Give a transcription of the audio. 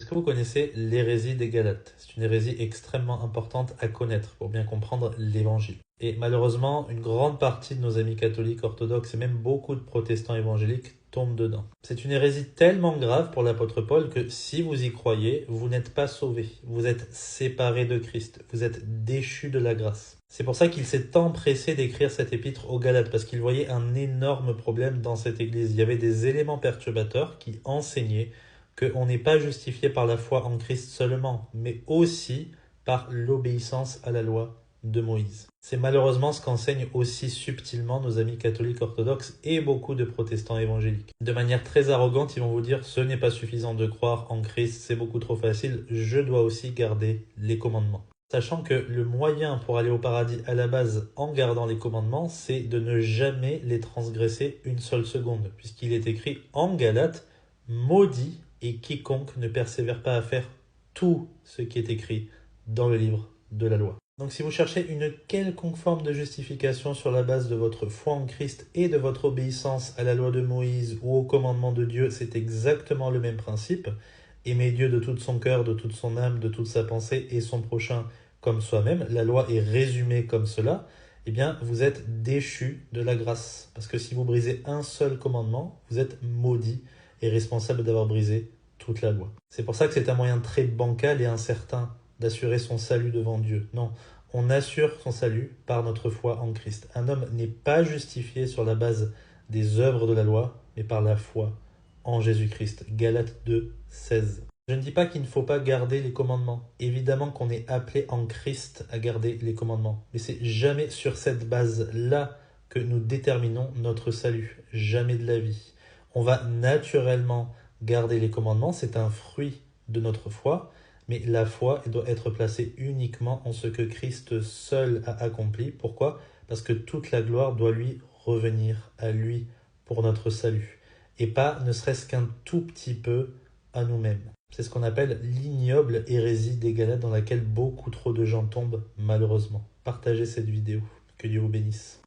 Est-ce que vous connaissez l'hérésie des Galates? C'est une hérésie extrêmement importante à connaître pour bien comprendre l'évangile. Et malheureusement, une grande partie de nos amis catholiques orthodoxes et même beaucoup de protestants évangéliques tombent dedans. C'est une hérésie tellement grave pour l'apôtre Paul que si vous y croyez, vous n'êtes pas sauvés. Vous êtes séparés de Christ. Vous êtes déchus de la grâce. C'est pour ça qu'il s'est empressé d'écrire cette épître aux Galates, parce qu'il voyait un énorme problème dans cette église. Il y avait des éléments perturbateurs qui enseignaient qu'on n'est pas justifié par la foi en Christ seulement, mais aussi par l'obéissance à la loi de Moïse. C'est malheureusement ce qu'enseignent aussi subtilement nos amis catholiques orthodoxes et beaucoup de protestants évangéliques. De manière très arrogante, ils vont vous dire « ce n'est pas suffisant de croire en Christ, c'est beaucoup trop facile, je dois aussi garder les commandements ». Sachant que le moyen pour aller au paradis à la base en gardant les commandements, c'est de ne jamais les transgresser une seule seconde, puisqu'il est écrit en Galates « maudit et quiconque ne persévère pas à faire tout ce qui est écrit dans le livre de la loi ». Donc si vous cherchez une quelconque forme de justification sur la base de votre foi en Christ et de votre obéissance à la loi de Moïse ou au commandement de Dieu, c'est exactement le même principe. Aimer Dieu de tout son cœur, de toute son âme, de toute sa pensée et son prochain comme soi-même. La loi est résumée comme cela. Eh bien, vous êtes déchus de la grâce. Parce que si vous brisez un seul commandement, vous êtes maudit et responsable d'avoir brisé toute la loi. C'est pour ça que c'est un moyen très bancal et incertain d'assurer son salut devant Dieu. Non, on assure son salut par notre foi en Christ. Un homme n'est pas justifié sur la base des œuvres de la loi, mais par la foi en Jésus-Christ. Galates 2, 16. Je ne dis pas qu'il ne faut pas garder les commandements. Évidemment qu'on est appelé en Christ à garder les commandements. Mais c'est jamais sur cette base-là que nous déterminons notre salut. Jamais de la vie. On va naturellement garder les commandements, c'est un fruit de notre foi, mais la foi doit être placée uniquement en ce que Christ seul a accompli. Pourquoi? Parce que toute la gloire doit lui revenir à lui pour notre salut, et pas ne serait-ce qu'un tout petit peu à nous-mêmes. C'est ce qu'on appelle l'ignoble hérésie des Galates dans laquelle beaucoup trop de gens tombent malheureusement. Partagez cette vidéo. Que Dieu vous bénisse.